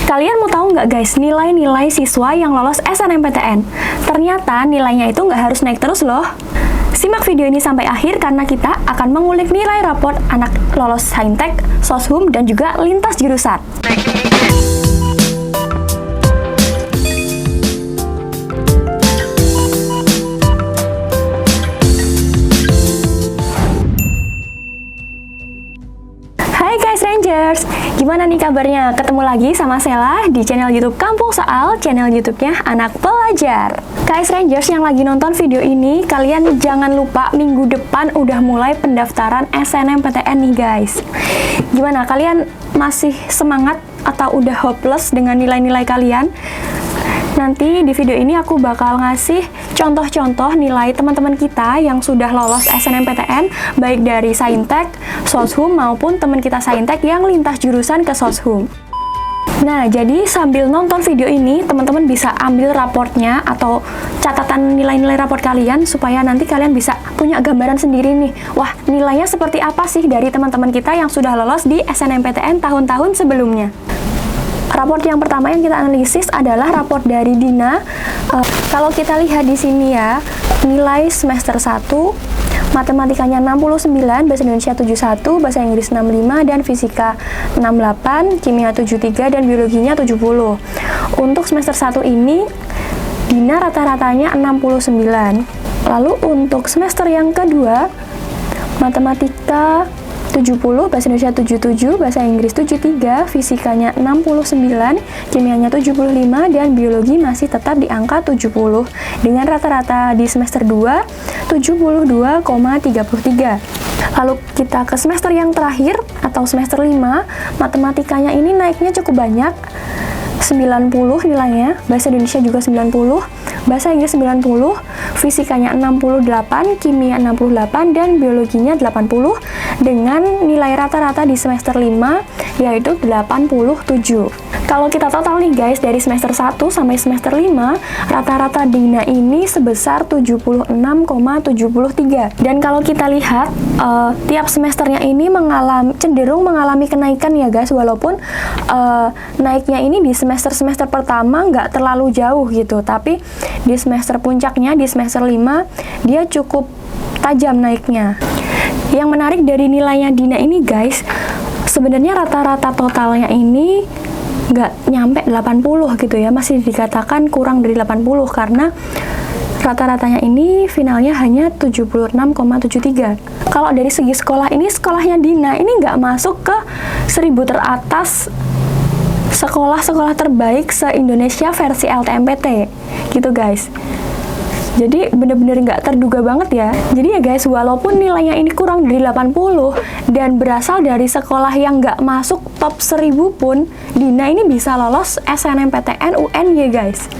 Kalian mau tahu nggak guys, nilai-nilai siswa yang lolos SNMPTN? Ternyata nilainya itu nggak harus naik terus loh. Simak video ini sampai akhir karena kita akan mengulik nilai raport anak lolos Saintek, Soshum, dan juga lintas jurusan. Hai guys Rangers, gimana nih kabarnya? Ketemu lagi sama Sela di channel YouTube Kampung Soal, channel YouTube-nya Anak Pelajar. Guys Rangers yang lagi nonton video ini, kalian jangan lupa minggu depan udah mulai pendaftaran SNMPTN nih guys. Gimana, kalian masih semangat atau udah hopeless dengan nilai-nilai kalian? Nanti di video ini aku bakal ngasih contoh-contoh nilai teman-teman kita yang sudah lolos SNMPTN, baik dari Saintek, Soshum, maupun teman kita Saintek yang lintas jurusan ke Soshum. Nah, jadi sambil nonton video ini, teman-teman bisa ambil raportnya atau catatan nilai-nilai raport kalian, supaya nanti kalian bisa punya gambaran sendiri nih. Wah, nilainya seperti apa sih dari teman-teman kita yang sudah lolos di SNMPTN tahun-tahun sebelumnya. Raport yang pertama yang kita analisis adalah raport dari Dina. Kalau kita lihat di sini ya, nilai semester 1, matematikanya 69, bahasa Indonesia 71, bahasa Inggris 65, dan fisika 68, kimia 73, dan biologinya 70. Untuk semester 1 ini, Dina rata-ratanya 69. Lalu untuk semester yang kedua, matematika 70, bahasa Indonesia 77, bahasa Inggris 73, fisikanya 69, kimianya 75, dan biologi masih tetap di angka 70, dengan rata-rata di semester 2, 72,33. Lalu kita ke semester yang terakhir, atau semester 5, matematikanya ini naiknya cukup banyak, 90 nilainya, bahasa Indonesia juga 90, bahasa Inggris 90, fisikanya 68, kimia 68, dan biologinya 80, dengan nilai rata-rata di semester 5 yaitu 87. Kalau kita total nih guys, dari semester 1 sampai semester 5, rata-rata Dina ini sebesar 76,73. Dan kalau kita lihat, tiap semesternya ini cenderung mengalami kenaikan ya guys, walaupun naiknya ini di semester-semester pertama nggak terlalu jauh gitu, tapi di semester puncaknya, di semester 5, dia cukup tajam naiknya. Yang menarik dari nilainya Dina ini guys, sebenarnya rata-rata totalnya ini nggak nyampe 80 gitu ya, masih dikatakan kurang dari 80 karena rata-ratanya ini finalnya hanya 76,73. Kalau dari segi sekolah ini, sekolahnya Dina ini nggak masuk ke 1000 teratas sekolah-sekolah terbaik se-Indonesia versi LTMPT gitu guys. Jadi bener-bener nggak terduga banget ya. Jadi ya guys, walaupun nilainya ini kurang dari 80 dan berasal dari sekolah yang nggak masuk top 1000 pun, Dina ini bisa lolos SNMPTN UNY guys.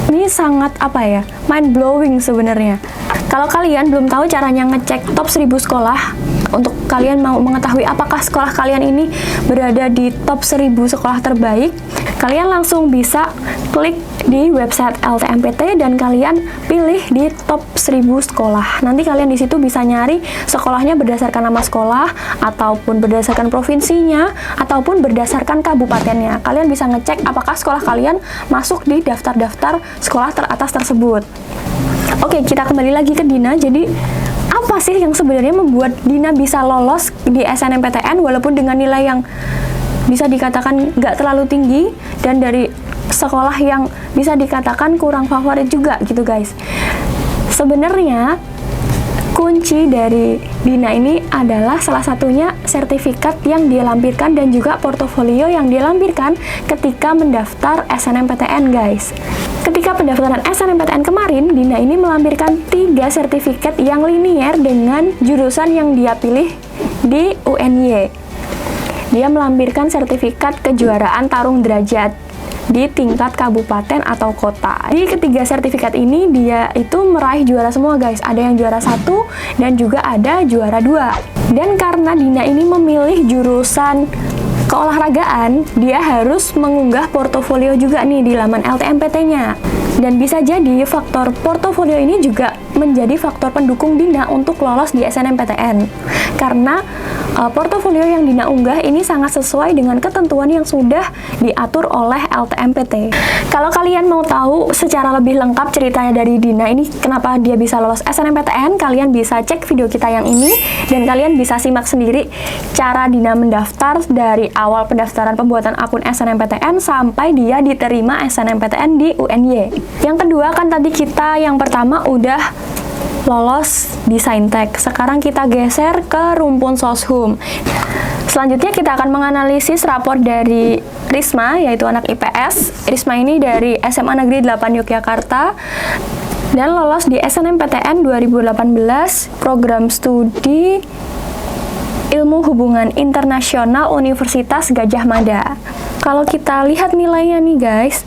Ini sangat mind blowing sebenarnya. Kalau kalian belum tahu caranya ngecek top 1000 sekolah, untuk kalian mau mengetahui apakah sekolah kalian ini berada di top 1000 sekolah terbaik, kalian langsung bisa klik di website LTMPT dan kalian pilih di top 1000 sekolah. Nanti kalian di situ bisa nyari sekolahnya berdasarkan nama sekolah, ataupun berdasarkan provinsinya, ataupun berdasarkan kabupatennya. Kalian bisa ngecek apakah sekolah kalian masuk di daftar-daftar sekolah teratas tersebut. Oke, kita kembali lagi ke Dina. Jadi apa sih yang sebenarnya membuat Dina bisa lolos di SNMPTN walaupun dengan nilai yang bisa dikatakan nggak terlalu tinggi dan dari sekolah yang bisa dikatakan kurang favorit juga gitu guys. Sebenarnya kunci dari Dina ini adalah salah satunya sertifikat yang dia lampirkan dan juga portofolio yang dia lampirkan ketika mendaftar SNMPTN guys. Ketika pendaftaran SNMPTN kemarin, Dina ini melampirkan 3 sertifikat yang linier dengan jurusan yang dia pilih di UNY. Dia melampirkan sertifikat kejuaraan tarung derajat di tingkat kabupaten atau kota. Di ketiga sertifikat ini dia itu meraih juara semua guys. Ada yang juara 1 dan juga ada juara 2. Dan karena Dina ini memilih jurusan keolahragaan, dia harus mengunggah portofolio juga nih di laman LTMPT-nya. Dan bisa jadi faktor portofolio ini juga menjadi faktor pendukung Dina untuk lolos di SNMPTN. Karena portofolio yang Dina unggah ini sangat sesuai dengan ketentuan yang sudah diatur oleh LTMPT. Kalau kalian mau tahu secara lebih lengkap ceritanya dari Dina ini kenapa dia bisa lolos SNMPTN, kalian bisa cek video kita yang ini dan kalian bisa simak sendiri cara Dina mendaftar dari awal pendaftaran pembuatan akun SNMPTN sampai dia diterima SNMPTN di UNY. Yang kedua kan tadi kita yang pertama udah lolos di Saintek. Sekarang kita geser ke rumpun Soshum. Selanjutnya kita akan menganalisis rapor dari Risma, yaitu anak IPS. Risma ini dari SMA Negeri 8 Yogyakarta dan lolos di SNMPTN 2018 program studi Ilmu Hubungan Internasional Universitas Gadjah Mada. Kalau kita lihat nilainya nih guys,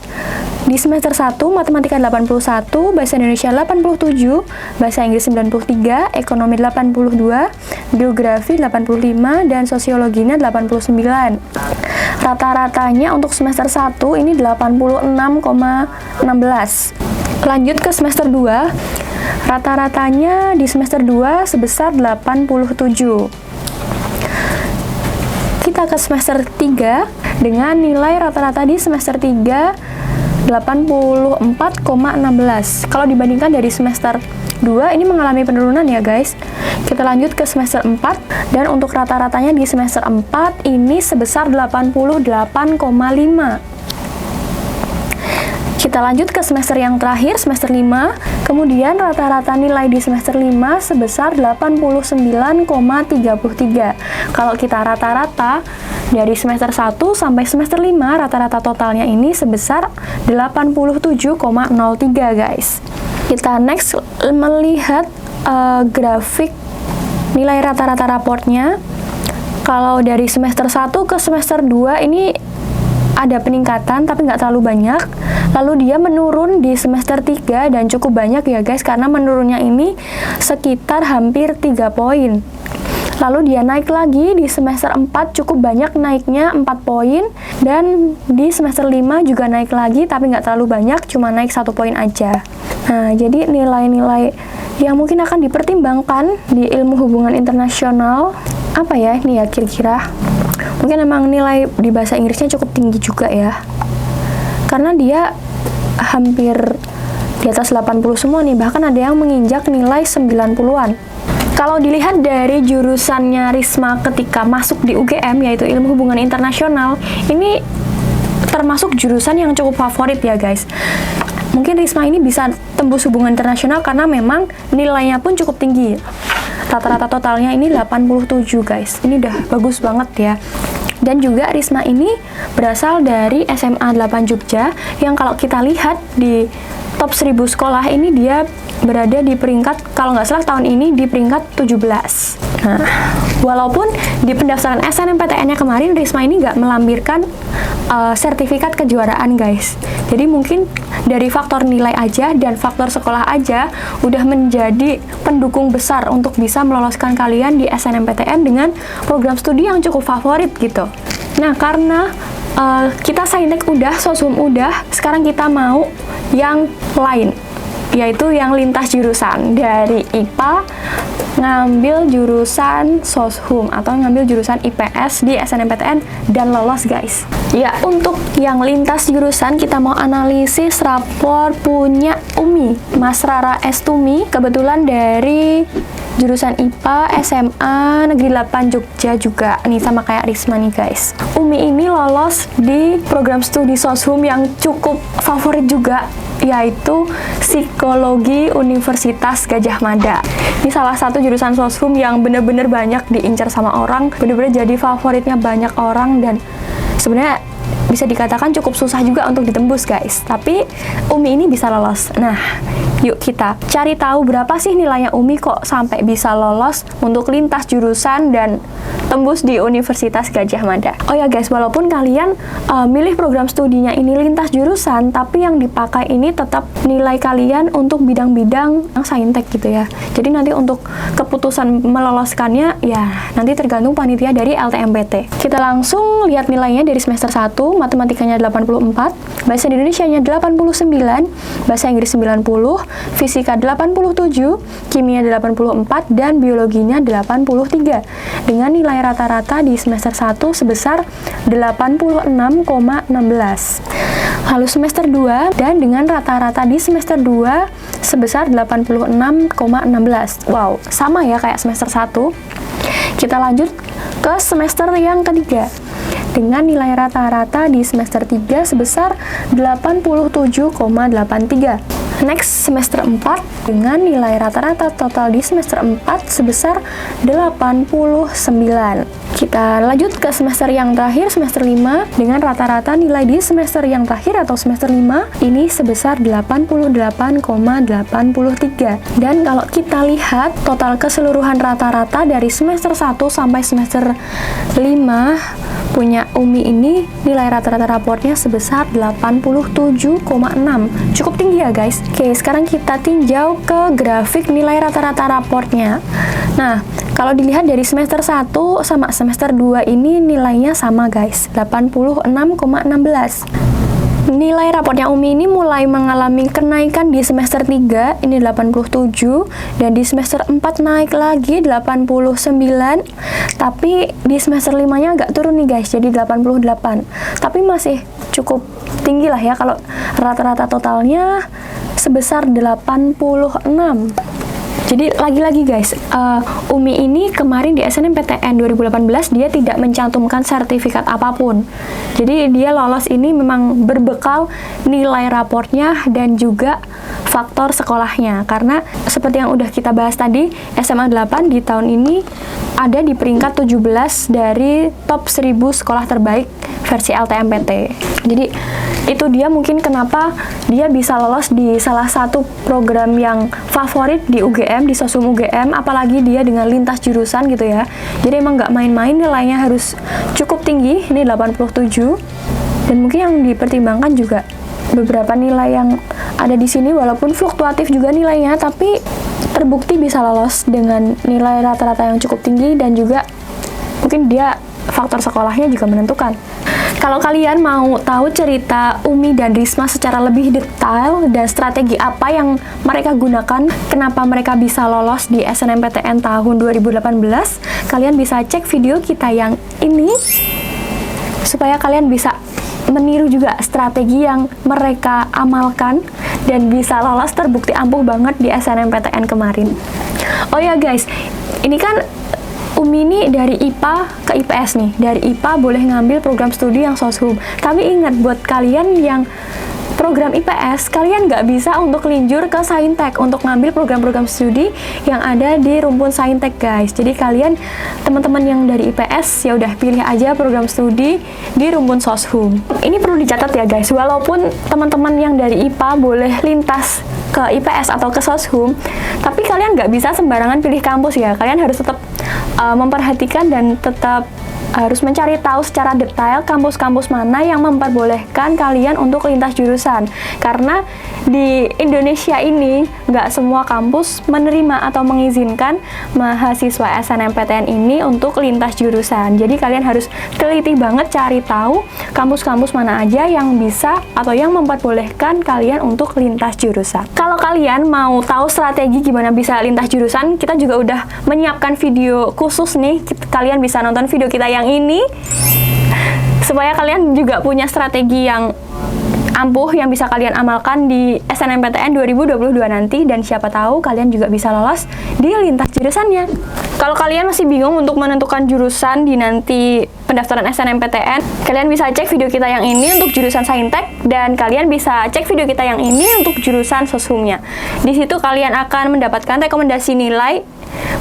di semester 1, Matematika 81, Bahasa Indonesia 87, Bahasa Inggris 93, Ekonomi 82, Geografi 85, dan Sosiologinya 89. Rata-ratanya untuk semester 1 ini 86,16. Lanjut ke semester 2, rata-ratanya di semester 2 sebesar 87. Kita ke semester 3 dengan nilai rata-rata di semester 3 84,16. Kalau dibandingkan dari semester 2 ini mengalami penurunan ya guys. Kita lanjut ke semester 4 dan untuk rata-ratanya di semester 4 ini sebesar 88,5. Kita lanjut ke semester yang terakhir, semester 5. Kemudian rata-rata nilai di semester 5 sebesar 89,33. Kalau kita rata-rata dari semester 1 sampai semester 5, rata-rata totalnya ini sebesar 87,03 guys. Kita next melihat grafik nilai rata-rata raportnya. Kalau dari semester 1 ke semester 2 ini ada peningkatan tapi nggak terlalu banyak. Lalu dia menurun di semester 3 dan cukup banyak ya guys, karena menurunnya ini sekitar hampir 3 poin. Lalu dia naik lagi di semester 4 cukup banyak naiknya 4 poin, dan di semester 5 juga naik lagi tapi nggak terlalu banyak, cuma naik 1 poin aja. Nah, jadi nilai-nilai yang mungkin akan dipertimbangkan di ilmu hubungan internasional apa ya ini ya kira-kira? Mungkin emang nilai di bahasa Inggrisnya cukup tinggi juga ya, karena dia hampir di atas 80 semua nih, bahkan ada yang menginjak nilai 90-an. Kalau dilihat dari jurusannya Risma ketika masuk di UGM, yaitu Ilmu Hubungan Internasional, ini termasuk jurusan yang cukup favorit ya guys. Mungkin Risma ini bisa tembus hubungan internasional karena memang nilainya pun cukup tinggi. Rata-rata totalnya ini 87 guys. Ini udah bagus banget ya. Dan juga Risma ini berasal dari SMA 8 Jogja, yang kalau kita lihat di top 1000 sekolah ini dia berada di peringkat, kalau nggak salah tahun ini di peringkat 17. Nah, walaupun di pendaftaran SNMPTN-nya kemarin Risma ini nggak melampirkan sertifikat kejuaraan guys. Jadi mungkin dari faktor nilai aja dan faktor sekolah aja udah menjadi pendukung besar untuk bisa meloloskan kalian di SNMPTN dengan program studi yang cukup favorit gitu. Nah, karena kita Saintek udah, Soshum udah, sekarang kita mau yang lain, yaitu yang lintas jurusan. Dari IPA ngambil jurusan Soshum atau ngambil jurusan IPS di SNMPTN dan lolos guys. Ya, untuk yang lintas jurusan kita mau analisis rapor punya Umi, Mas Rara Estumi, kebetulan dari jurusan IPA SMA Negeri 8 Jogja juga nih, sama kayak Risma nih guys. Umi ini lolos di program studi Soshum yang cukup favorit juga, yaitu Psikologi Universitas Gadjah Mada. Ini salah satu jurusan Soshum yang bener-bener banyak diincar sama orang, bener-bener jadi favoritnya banyak orang, dan sebenarnya bisa dikatakan cukup susah juga untuk ditembus guys. Tapi Umi ini bisa lolos. Nah, yuk kita cari tahu berapa sih nilainya Umi kok sampai bisa lolos untuk lintas jurusan dan tembus di Universitas Gadjah Mada. Oh ya guys, walaupun kalian milih program studinya ini lintas jurusan, tapi yang dipakai ini tetap nilai kalian untuk bidang-bidang yang Saintek gitu ya. Jadi nanti untuk keputusan meloloskannya ya nanti tergantung panitia dari LTMPT. Kita langsung lihat nilainya dari semester 1. matematikanya 84, bahasa Indonesianya 89, bahasa Inggris 90, fisika 87, kimia 84, dan biologinya 83. Dengan nilai rata-rata di semester 1 sebesar 86,16. Lalu semester 2 dan dengan rata-rata di semester 2 sebesar 86,16. Wow, sama ya kayak semester 1. Kita lanjut ke semester yang ketiga. Dengan nilai rata-rata di semester 3 sebesar 87,83. Next, semester 4 dengan nilai rata-rata total di semester 4 sebesar 89. Kita lanjut ke semester yang terakhir, semester 5, dengan rata-rata nilai di semester yang terakhir atau semester 5 ini sebesar 88,83. Dan kalau kita lihat total keseluruhan rata-rata dari semester 1 sampai semester 5 punya Umi ini, nilai rata-rata raportnya sebesar 87,6. Cukup tinggi ya guys. Oke, sekarang kita tinjau ke grafik nilai rata-rata raportnya. Nah, kalau dilihat dari semester 1 sama semester 2 ini nilainya sama guys, 86,16. Nilai raportnya Umi ini mulai mengalami kenaikan di semester 3, ini 87, dan di semester 4 naik lagi 89, tapi di semester 5-nya agak turun nih guys, jadi 88. Tapi masih cukup tinggi lah ya kalau rata-rata totalnya sebesar 86. Jadi lagi-lagi guys, Umi ini kemarin di SNMPTN 2018 dia tidak mencantumkan sertifikat apapun. Jadi dia lolos ini memang berbekal nilai raportnya dan juga faktor sekolahnya. Karena seperti yang udah kita bahas tadi, SMA 8 di tahun ini ada di peringkat 17 dari top 1000 sekolah terbaik versi LTMPT. Jadi itu dia mungkin kenapa dia bisa lolos di salah satu program yang favorit di UGM, di Sosum UGM, apalagi dia dengan lintas jurusan gitu ya. Jadi emang nggak main-main, nilainya harus cukup tinggi, ini 87. Dan mungkin yang dipertimbangkan juga beberapa nilai yang ada di sini, walaupun fluktuatif juga nilainya, tapi terbukti bisa lolos dengan nilai rata-rata yang cukup tinggi, dan juga mungkin dia faktor sekolahnya juga menentukan. Kalau kalian mau tahu cerita Umi dan Risma secara lebih detail dan strategi apa yang mereka gunakan, kenapa mereka bisa lolos di SNMPTN tahun 2018, kalian bisa cek video kita yang ini supaya kalian bisa meniru juga strategi yang mereka amalkan dan bisa lolos terbukti ampuh banget di SNMPTN kemarin. Oh ya guys, ini kan Umi ini dari IPA ke IPS nih. Dari IPA boleh ngambil program studi yang Soshum. Tapi ingat, buat kalian yang program IPS, kalian nggak bisa untuk linjur ke Saintek untuk ngambil program-program studi yang ada di rumpun Saintek guys. Jadi kalian, teman-teman yang dari IPS, ya udah pilih aja program studi di rumpun Soshum. Ini perlu dicatat ya guys, walaupun teman-teman yang dari IPA boleh lintas ke IPS atau ke Soshum, tapi kalian nggak bisa sembarangan pilih kampus ya. Kalian harus tetap memperhatikan dan tetap harus mencari tahu secara detail kampus-kampus mana yang memperbolehkan kalian untuk lintas jurusan. Karena di Indonesia ini nggak semua kampus menerima atau mengizinkan mahasiswa SNMPTN ini untuk lintas jurusan. Jadi kalian harus teliti banget cari tahu kampus-kampus mana aja yang bisa atau yang memperbolehkan kalian untuk lintas jurusan. Kalau kalian mau tahu strategi gimana bisa lintas jurusan, kita juga udah menyiapkan video khusus nih. Kalian bisa nonton video kita yang ini supaya kalian juga punya strategi yang ampuh yang bisa kalian amalkan di SNMPTN 2022 nanti, dan siapa tahu kalian juga bisa lolos di lintas jurusannya. Kalau kalian masih bingung untuk menentukan jurusan di nanti pendaftaran SNMPTN, kalian bisa cek video kita yang ini untuk jurusan Saintek, dan kalian bisa cek video kita yang ini untuk jurusan Soshumnya. Di situ kalian akan mendapatkan rekomendasi nilai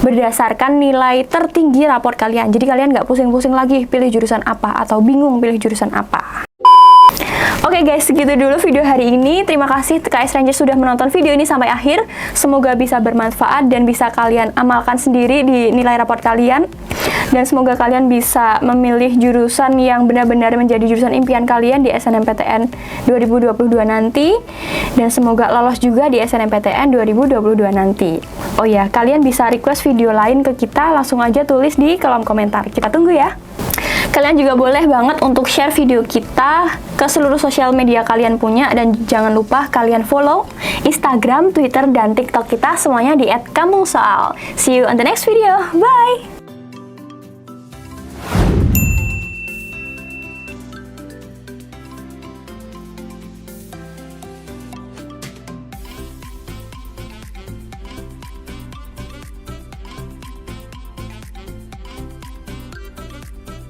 berdasarkan nilai tertinggi raport kalian. Jadi kalian nggak pusing-pusing lagi pilih jurusan apa atau bingung pilih jurusan apa. Oke guys, segitu dulu video hari ini. Terima kasih TKS Ranger sudah menonton video ini sampai akhir. Semoga bisa bermanfaat dan bisa kalian amalkan sendiri di nilai raport kalian. Dan semoga kalian bisa memilih jurusan yang benar-benar menjadi jurusan impian kalian di SNMPTN 2022 nanti. Dan semoga lolos juga di SNMPTN 2022 nanti. Oh ya, kalian bisa request video lain ke kita, langsung aja tulis di kolom komentar. Kita tunggu ya. Kalian juga boleh banget untuk share video kita ke seluruh sosial media kalian punya, dan jangan lupa kalian follow Instagram, Twitter, dan TikTok kita semuanya di @kampungsoal. See you on the next video. Bye!